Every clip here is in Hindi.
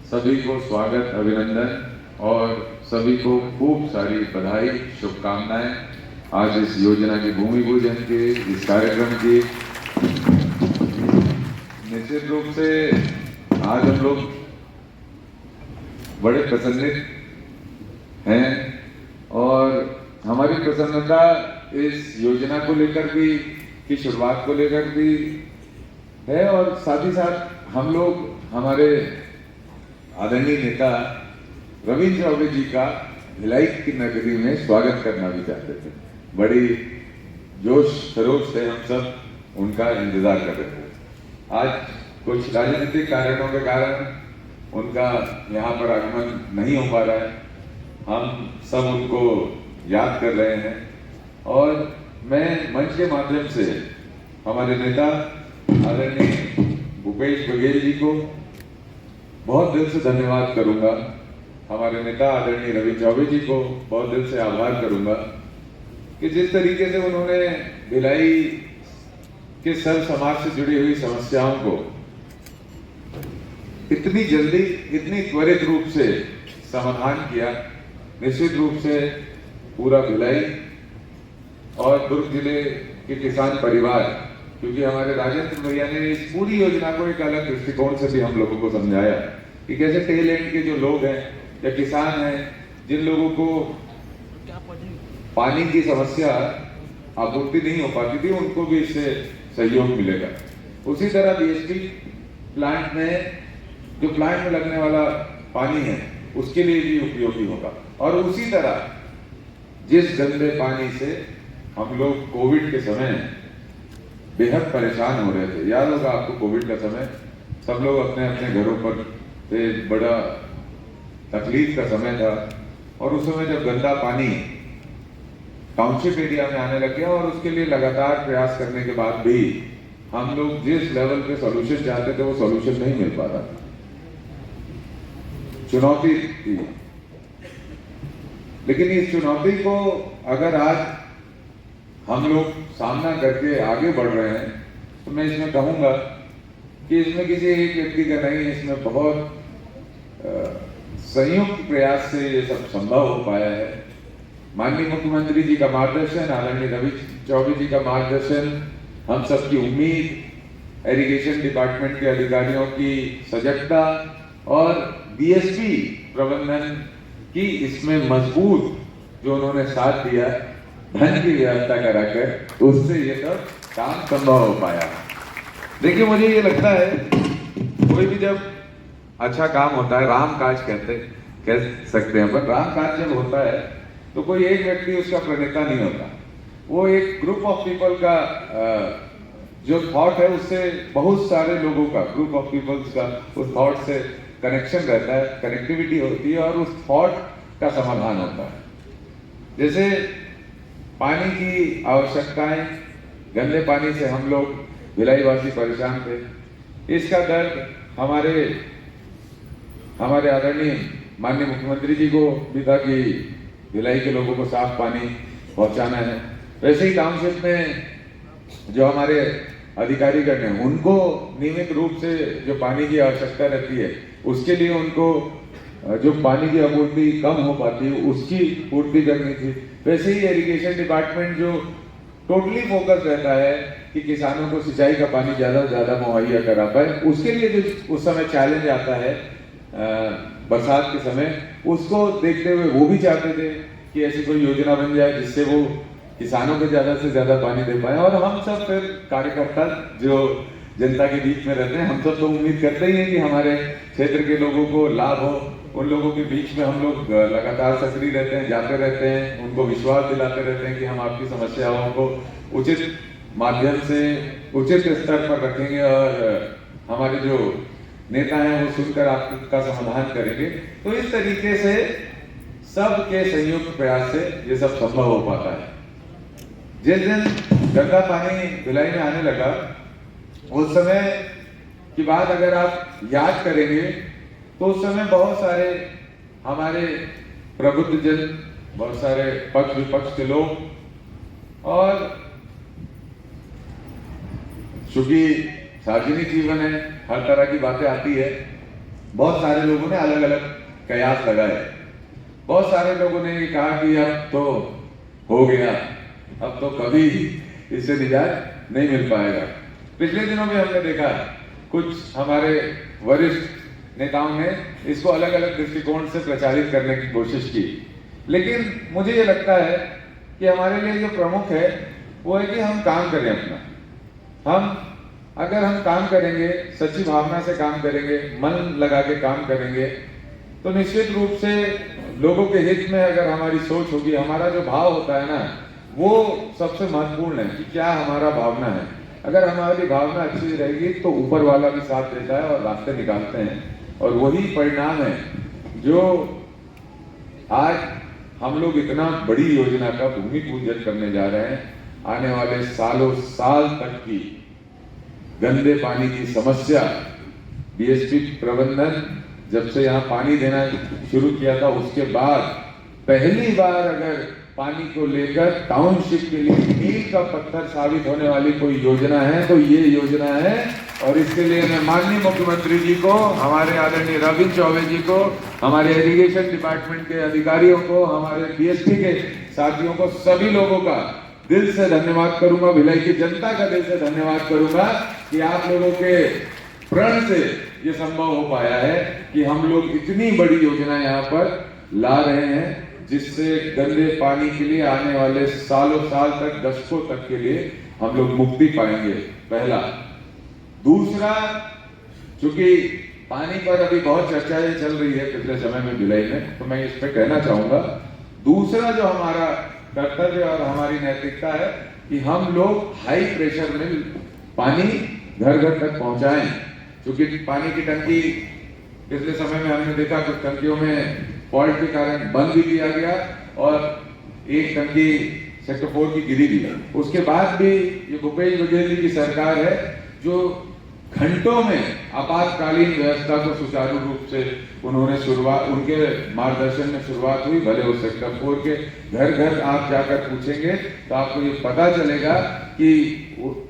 सभी को स्वागत, अभिनंदन और सभी को खूब सारी बधाई, शुभकामनाएं। आज इस योजना की भूमि पूजन की, इस कार्यक्रम की निश्चित रूप से आज हम लोग बड़े प्रसन्नित हैं और हमारी प्रसन्नता इस योजना को लेकर भी, की शुरुआत को लेकर भी है और साथ ही साथ हम लोग हमारे आदरणीय नेता रविंद्र चौबे जी का भिलाई की नगरी में स्वागत करना भी चाहते थे। बड़ी जोश खरोश से हम सब उनका इंतजार कर रहे थे। आज कुछ राजनीतिक कारणों के कारण उनका यहाँ पर आगमन नहीं हो पा रहा है। हम सब उनको याद कर रहे हैं और मैं मंच के माध्यम से हमारे नेता आदरणीय भूपेश बघेल जी को बहुत दिल से धन्यवाद करूंगा। हमारे नेता आदरणीय रविंद्र चौबे जी को बहुत दिल से आभार करूंगा कि जिस तरीके से उन्होंने भिलाई के सर्व समाज से जुड़ी हुई समस्याओं को इतनी जल्दी, इतनी त्वरित रूप से समाधान किया। निश्चित रूप से पूरा भिलाई और दुर्ग जिले के किसान परिवार, क्योंकि हमारे राजेंद्र भैया ने इस पूरी योजना को एक अलग दृष्टिकोण से भी हम लोगों को समझाया कि कैसे टेल एंड के जो लोग हैं या किसान हैं, जिन लोगों को पानी की समस्या आपूर्ति नहीं हो पाती थी, उनको भी इससे सहयोग मिलेगा। उसी तरह बीएसपी प्लांट में, जो प्लांट में लगने वाला पानी है, उसके लिए भी उपयोगी होगा। और उसी तरह जिस गंदे पानी से हम लोग कोविड के समय बेहद परेशान हो रहे थे, याद होगा आपको कोविड का समय, सब लोग अपने अपने घरों पर थे, बड़ा तकलीफ का समय था। और उस समय जब गंदा पानी टाउनशिप एरिया में आने लग गया और उसके लिए लगातार प्रयास करने के बाद भी हम लोग जिस लेवल पे सॉल्यूशन चाहते थे वो सॉल्यूशन नहीं मिल पाता, चुनौती थी। लेकिन इस चुनौती को अगर आज हम लोग सामना करके आगे बढ़ रहे हैं तो मैं इसमें कहूंगा कि इसमें किसी एक व्यक्ति का नहीं, इसमें बहुत संयुक्त प्रयास से ये सब संभव हो पाया है। माननीय मुख्यमंत्री जी का मार्गदर्शन, आदरणीय रविंद्र चौबे जी का मार्गदर्शन, हम सबकी उम्मीद, इरिगेशन डिपार्टमेंट के अधिकारियों की सजगता और बीएसपी प्रबंधन की इसमें मजबूत जो उन्होंने साथ दिया, धन की व्यवस्था कराकर, तो उससे ये सब काम संभव हो पाया। देखिए, मुझे ये लगता है कोई भी जब अच्छा काम होता है, राम काज कह सकते हैं, पर राम काज जब होता है तो कोई एक व्यक्ति उसका प्रणेता नहीं होता। वो एक ग्रुप ऑफ पीपल का जो थॉट है, उससे बहुत सारे लोगों का, ग्रुप ऑफ पीपल्स का उस थॉट से कनेक्शन रहता है, कनेक्टिविटी होती है और उस थॉट का समाधान होता है। जैसे पानी की आवश्यकताएं, गंदे पानी से हम लोग भिलाई वासी परेशान थे। इसका दर्द हमारे आदरणीय माननीय मुख्यमंत्री जी को भी था कि भिलाई के लोगों को साफ पानी पहुंचाना है। वैसे ही टाउनशिप में जो हमारे अधिकारीगण हैं, उनको नियमित रूप से जो पानी की आवश्यकता रहती है, उसके लिए उनको जो पानी की आपूर्ति कम हो पाती है उसकी पूर्ति करनी थी। वैसे ही इरिगेशन डिपार्टमेंट जो टोटली फोकस रहता है कि किसानों को सिंचाई का पानी ज्यादा से ज्यादा मुहैया करा पाए, उसके लिए जो उस समय चैलेंज आता है बरसात के समय, उसको देखते हुए वो भी चाहते थे कि ऐसी कोई योजना बन जाए जिससे वो किसानों को ज्यादा से ज्यादा पानी दे पाए। और हम सब फिर कार्यकर्ता जो जनता के बीच में रहते हैं, हम सब तो उम्मीद करते ही हैं कि हमारे क्षेत्र के लोगों को लाभ हो। उन लोगों के बीच में हम लोग लगातार सक्रिय रहते हैं, जाते रहते हैं, उनको विश्वास दिलाते रहते हैं कि हम आपकी समस्याओं को उचित माध्यम से, उचित स्तर पर रखेंगे और हमारे जो नेता हैं वो सुनकर आपका समाधान करेंगे। तो इस तरीके से सबके संयुक्त प्रयास से ये सब संभव हो पाता है। जिस दिन गंदा पानी भिलाई में आने लगा, उस समय की बात अगर आप याद करेंगे तो उस समय बहुत सारे हमारे प्रबुद्ध जन, बहुत सारे पक्ष विपक्ष के लोग, और चूंकि सार्वजनिक जीवन है, हर तरह की बातें आती है, बहुत सारे लोगों ने अलग अलग कयास लगाए। बहुत सारे लोगों ने कहा कि अब तो हो गया, अब तो कभी इससे निजात नहीं मिल पाएगा। पिछले दिनों में हमने देखा कुछ हमारे वरिष्ठ नेताओं ने इसको अलग अलग दृष्टिकोण से प्रचारित करने की कोशिश की, लेकिन मुझे ये लगता है कि हमारे लिए जो प्रमुख है वो है कि हम काम करें अपना। अगर हम काम करेंगे, सच्ची भावना से काम करेंगे, मन लगा के काम करेंगे, तो निश्चित रूप से लोगों के हित में अगर हमारी सोच होगी, हमारा जो भाव होता है ना, वो सबसे महत्वपूर्ण है कि क्या हमारा भावना है। अगर हमारी भावना अच्छी रहेगी तो ऊपर वाला भी साथ देता है और रास्ते निकालते हैं, और वही परिणाम है जो आज हम लोग इतना बड़ी योजना का भूमि पूजन करने जा रहे हैं। आने वाले सालों साल तक की गंदे पानी की समस्या, बीएसपी प्रबंधन जब से यहाँ पानी देना शुरू किया था उसके बाद पहली बार अगर पानी को लेकर टाउनशिप के लिए मील का पत्थर साबित होने वाली कोई योजना है तो ये योजना है। और इसके लिए मैं माननीय मुख्यमंत्री जी को, हमारे आदरणीय रविंद्र चौबे जी को, हमारे इरिगेशन डिपार्टमेंट के अधिकारियों को, हमारे बीएसपी के साथियों को, सभी लोगों का दिल से धन्यवाद करूंगा, भिलाई की जनता का दिल से धन्यवाद करूंगा कि आप लोगों के प्रण से ये संभव हो पाया है कि हम लोग इतनी बड़ी योजना यहाँ पर ला रहे हैं, जिससे गंदे पानी के लिए आने वाले सालों साल तक, दशकों तक के लिए हम लोग मुक्ति पाएंगे। पहला। दूसरा, चूंकि पानी पर अभी बहुत चर्चाएं चल रही है पिछले समय में भिलाई में, तो मैं इस पे कहना चाहूंगा, दूसरा जो हमारा कर्तव्य और हमारी नैतिकता है कि हम लोग हाई प्रेशर में पानी घर घर तक पहुंचाएं। क्योंकि पानी की टंकी पिछले समय में हमने देखा कुछ टंकियों में फॉल्ट के कारण बंद भी किया गया और एक टंकी सेक्टर 4 की गिरी भी। उसके बाद भी ये भूपेश बघेल जी की सरकार है जो घंटों में आपातकालीन व्यवस्था को सुचारू रूप से उन्होंने शुरुआत, उनके मार्गदर्शन में शुरुआत हुई। भले उस सेक्टर 4 के घर घर आप जाकर पूछेंगे तो आपको ये पता चलेगा कि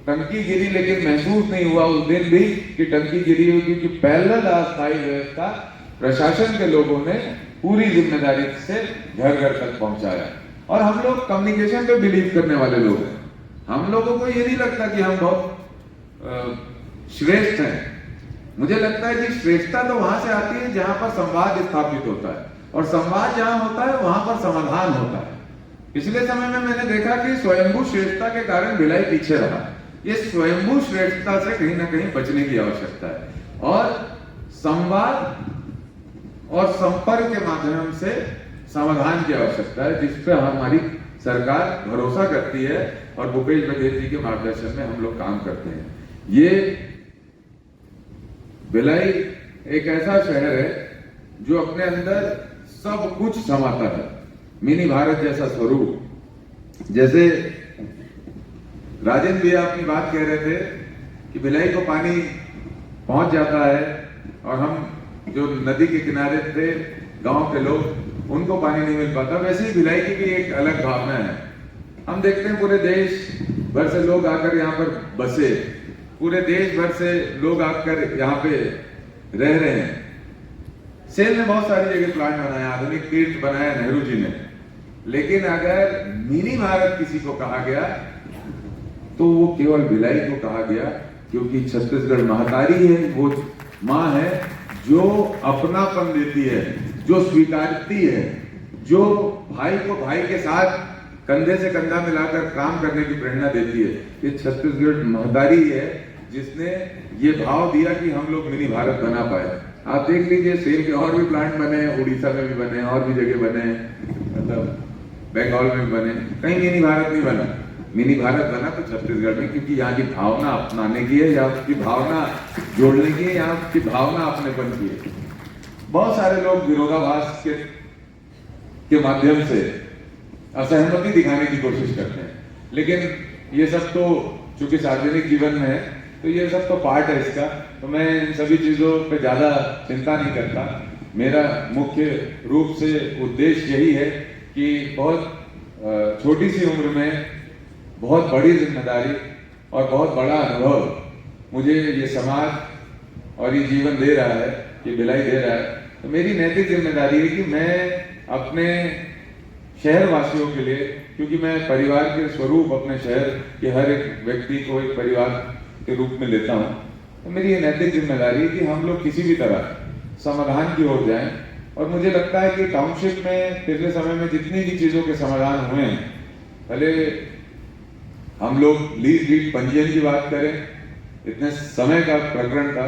टंकी गिरी, लेकिन महसूस नहीं हुआ उस दिन भी कि टंकी गिरी हुई, क्योंकि पैरेलल अस्थायी व्यवस्था प्रशासन के लोगों ने पूरी जिम्मेदारी से घर घर तक पहुंचाया। और हम लोग कम्युनिकेशन पे बिलीव करने वाले लोग हैं। हम लोगों को ये नहीं लगता कि हम बहुत श्रेष्ठ हैं। मुझे लगता है कि श्रेष्ठता तो वहां से आती है जहां पर संवाद स्थापित होता है, और संवाद जहां होता है वहां पर समाधान होता है। पिछले समय में मैंने देखा कि स्वयंभू श्रेष्ठता के कारण भिलाई पीछे रहा। ये स्वयंभू श्रेष्ठता से कहीं ना कहीं बचने की आवश्यकता है, और संवाद और संपर्क के माध्यम से समाधान की आवश्यकता है, जिस पर हमारी सरकार भरोसा करती है और भूपेश बघेल जी के मार्गदर्शन में हम लोग काम करते हैं। ये भिलाई एक ऐसा शहर है जो अपने अंदर सब कुछ समाता है, मिनी भारत जैसा स्वरूप। जैसे राजेंद्र भैया अपनी बात कह रहे थे कि भिलाई को पानी पहुंच जाता है, और हम जो नदी के किनारे थे गांव के लोग, उनको पानी नहीं मिल पाता। वैसे ही भिलाई की भी एक अलग भावना है। हम देखते हैं पूरे देश भर से लोग आकर यहाँ पर बसे, पूरे देश भर से लोग आकर यहाँ पे रह रहे हैं। सेल ने बहुत सारी जगह प्लांट बनाया, आधुनिक तीर्थ बनाया नेहरू जी ने, लेकिन अगर मिनी भारत किसी को कहा गया तो वो केवल भिलाई को कहा गया, क्योंकि छत्तीसगढ़ महतारी है, वो माँ है जो अपनापन देती है, जो स्वीकारती है, जो भाई को भाई के साथ कंधे से कंधा मिलाकर काम करने की प्रेरणा देती है। ये छत्तीसगढ़ महतारी है जिसने ये भाव दिया कि हम लोग मिनी भारत बना पाए। आप देख लीजिए, सेल के और भी प्लांट बने हैं, उड़ीसा में भी बने हैं, और भी जगह बने हैं, मतलब बंगाल में भी बने, कहीं मिनी भारत नहीं बना। मिनी भारत बना तो छत्तीसगढ़ में, क्योंकि यहाँ की भावना अपनाने की है, यहाँ की भावना जोड़ने की है, यहाँ की भावना अपनेपन की है। बहुत सारे लोग विरोधाभास के माध्यम से असहमति दिखाने की कोशिश करते हैं, लेकिन ये सब तो चूंकि सार्वजनिक जीवन में है तो ये सब तो पार्ट है इसका, तो मैं इन सभी चीजों पे ज्यादा चिंता नहीं करता। मेरा मुख्य रूप से उद्देश्य यही है कि बहुत छोटी सी उम्र में बहुत बड़ी जिम्मेदारी और बहुत बड़ा अनुभव मुझे ये समाज और ये जीवन दे रहा है कि भिलाई दे रहा है, तो मेरी नैतिक जिम्मेदारी है कि मैं अपने शहर वासियों के लिए, क्योंकि मैं परिवार के स्वरूप अपने शहर के हर एक व्यक्ति को एक परिवार के रूप में लेता हूँ, तो मेरी ये नैतिक जिम्मेदारी है कि हम लोग किसी भी तरह समाधान की ओर जाएं। और मुझे लगता है कि टाउनशिप में पिछले समय में जितनी भी चीज़ों के समाधान हुए हैं, पहले हम लोग लीज डीड पंजीयन की बात करें, इतने समय का प्रकरण था,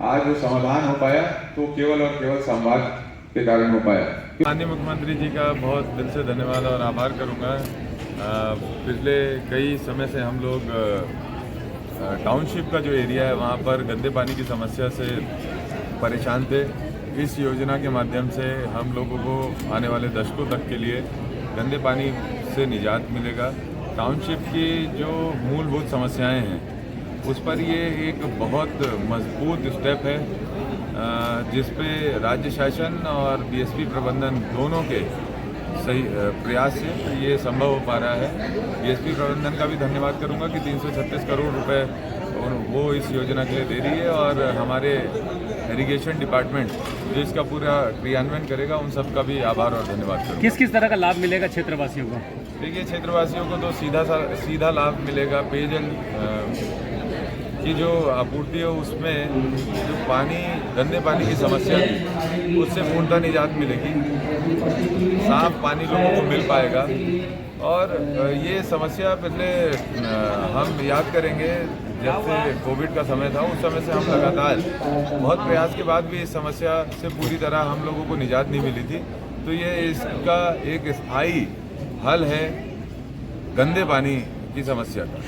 आज वो समाधान हो पाया तो केवल और केवल संवाद के कारण हो पाया। माननीय मुख्यमंत्री जी का बहुत दिल से धन्यवाद और आभार करूंगा। पिछले कई समय से हम लोग टाउनशिप का जो एरिया है वहाँ पर गंदे पानी की समस्या से परेशान थे। इस योजना के माध्यम से हम लोगों को आने वाले दशकों तक के लिए गंदे पानी से निजात मिलेगा। टाउनशिप की जो मूलभूत समस्याएं हैं उस पर ये एक बहुत मजबूत स्टेप है, जिस पे राज्य शासन और बीएसपी प्रबंधन दोनों के सही प्रयास से ये संभव हो पा रहा है। बीएसपी प्रबंधन का भी धन्यवाद करूंगा कि 336 करोड़ रुपए वो इस योजना के लिए दे रही है, और हमारे इरिगेशन डिपार्टमेंट जो इसका पूरा क्रियान्वयन करेगा उन सब का भी आभार और धन्यवाद करूंगा। किस किस तरह का लाभ मिलेगा क्षेत्रवासियों को? देखिए, क्षेत्रवासियों को तो सीधा लाभ मिलेगा। पेयजल की जो आपूर्ति है उसमें जो गंदे पानी की समस्या थी उससे पूर्णतः निजात मिलेगी, साफ पानी लोगों को मिल पाएगा। और ये समस्या पहले हम याद करेंगे जब से कोविड का समय था, उस समय से हम लगातार बहुत प्रयास के बाद भी इस समस्या से पूरी तरह हम लोगों को निजात नहीं मिली थी। तो ये इसका एक स्थायी हल है गंदे पानी की समस्या का।